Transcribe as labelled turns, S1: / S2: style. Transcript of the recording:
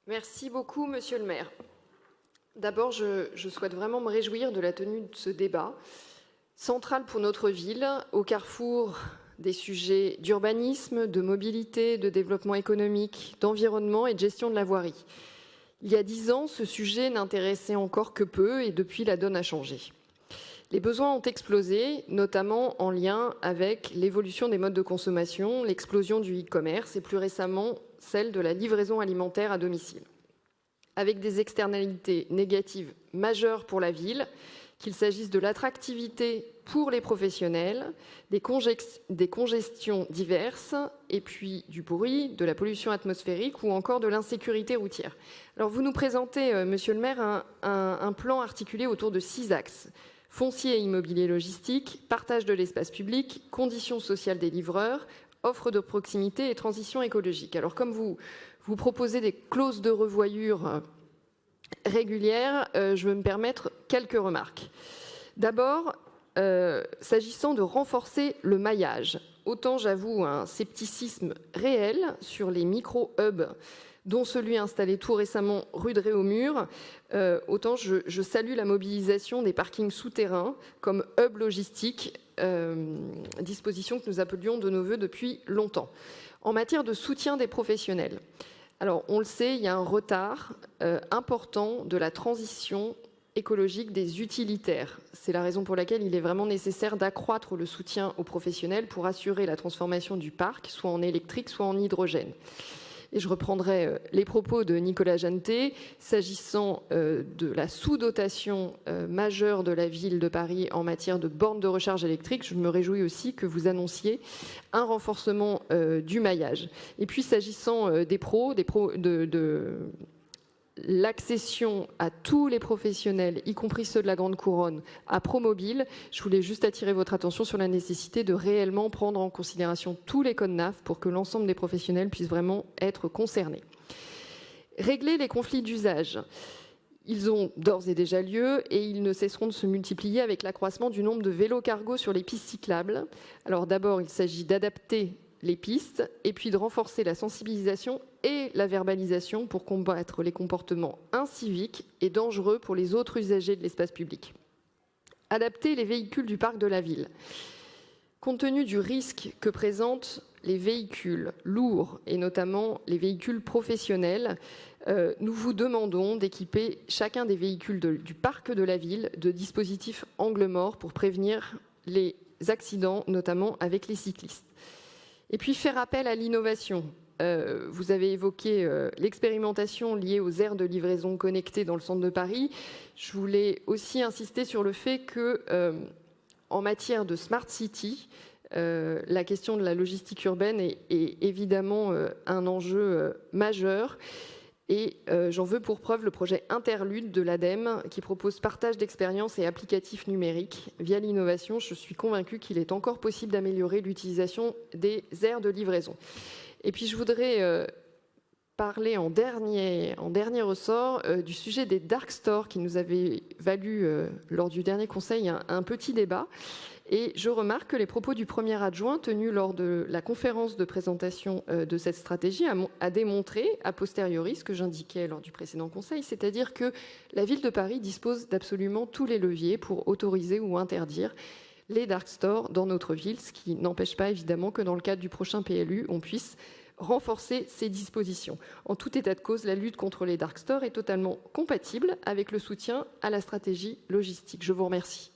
S1: Merci beaucoup, Monsieur le maire. D'abord, je souhaite vraiment me réjouir de la tenue de ce débat, central pour notre ville, au carrefour des sujets d'urbanisme, de mobilité, de développement économique, d'environnement et de gestion de la voirie. Il y a 10 ans, ce sujet n'intéressait encore que peu et depuis, la donne a changé. Les besoins ont explosé, notamment en lien avec l'évolution des modes de consommation, l'explosion du e-commerce et plus récemment celle de la livraison alimentaire à domicile. Avec des externalités négatives majeures pour la ville, qu'il s'agisse de l'attractivité pour les professionnels, des congestions diverses, et puis du bruit, de la pollution atmosphérique ou encore de l'insécurité routière. Alors vous nous présentez, Monsieur le maire, un plan articulé autour de 6 axes. Foncier et immobilier logistique, partage de l'espace public, conditions sociales des livreurs, offre de proximité et transition écologique. Alors comme vous proposez des clauses de revoyure régulières, je veux me permettre quelques remarques. D'abord, s'agissant de renforcer le maillage, autant j'avoue un scepticisme réel sur les micro-hubs, dont celui installé tout récemment rue de Réaumur, autant je salue la mobilisation des parkings souterrains comme hub logistique, disposition que nous appelions de nos voeux depuis longtemps. En matière de soutien des professionnels, alors on le sait, il y a un retard important de la transition écologique des utilitaires. C'est la raison pour laquelle il est vraiment nécessaire d'accroître le soutien aux professionnels pour assurer la transformation du parc, soit en électrique, soit en hydrogène. Et je reprendrai les propos de Nicolas Jeantet, s'agissant de la sous-dotation majeure de la ville de Paris en matière de bornes de recharge électrique. Je me réjouis aussi que vous annonciez un renforcement du maillage. Et puis s'agissant des pros, de l'accession à tous les professionnels, y compris ceux de la Grande Couronne, à ProMobile, je voulais juste attirer votre attention sur la nécessité de réellement prendre en considération tous les codes NAF pour que l'ensemble des professionnels puissent vraiment être concernés. Régler les conflits d'usage. Ils ont d'ores et déjà lieu et ils ne cesseront de se multiplier avec l'accroissement du nombre de vélos cargo sur les pistes cyclables. Alors d'abord, il s'agit d'adapter les pistes et puis de renforcer la sensibilisation et la verbalisation pour combattre les comportements inciviques et dangereux pour les autres usagers de l'espace public. Adapter les véhicules du parc de la ville. Compte tenu du risque que présentent les véhicules lourds et notamment les véhicules professionnels, nous vous demandons d'équiper chacun des véhicules du parc de la ville de dispositifs angle mort pour prévenir les accidents, notamment avec les cyclistes. Et puis faire appel à l'innovation. Vous avez évoqué l'expérimentation liée aux aires de livraison connectées dans le centre de Paris. Je voulais aussi insister sur le fait que, en matière de Smart City, la question de la logistique urbaine est évidemment un enjeu majeur. Et j'en veux pour preuve le projet Interlude de l'ADEME qui propose partage d'expériences et applicatifs numériques. Via l'innovation, je suis convaincue qu'il est encore possible d'améliorer l'utilisation des aires de livraison. Et puis je voudrais parler en dernier ressort du sujet des dark stores qui nous avait valu lors du dernier conseil un petit débat. Et je remarque que les propos du premier adjoint tenus lors de la conférence de présentation de cette stratégie a démontré a posteriori ce que j'indiquais lors du précédent conseil, c'est-à-dire que la ville de Paris dispose d'absolument tous les leviers pour autoriser ou interdire les dark stores dans notre ville, ce qui n'empêche pas évidemment que dans le cadre du prochain PLU, on puisse renforcer ces dispositions. En tout état de cause, la lutte contre les dark stores est totalement compatible avec le soutien à la stratégie logistique. Je vous remercie.